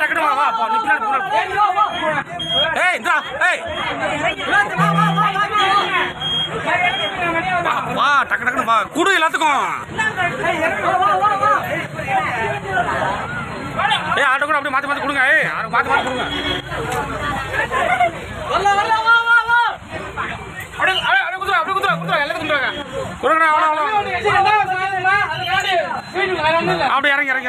டக்கு வா வா ஏய் இந்தா ஏய் வா டக்கு வா குடு எல்லாத்துக்கும். ஏய் ஆட்டோ கூட அப்படியே மாற்றி கொடுங்க. ஏய் மாற்றி கொடுங்க. அப்படி இறங்கி கட்டு.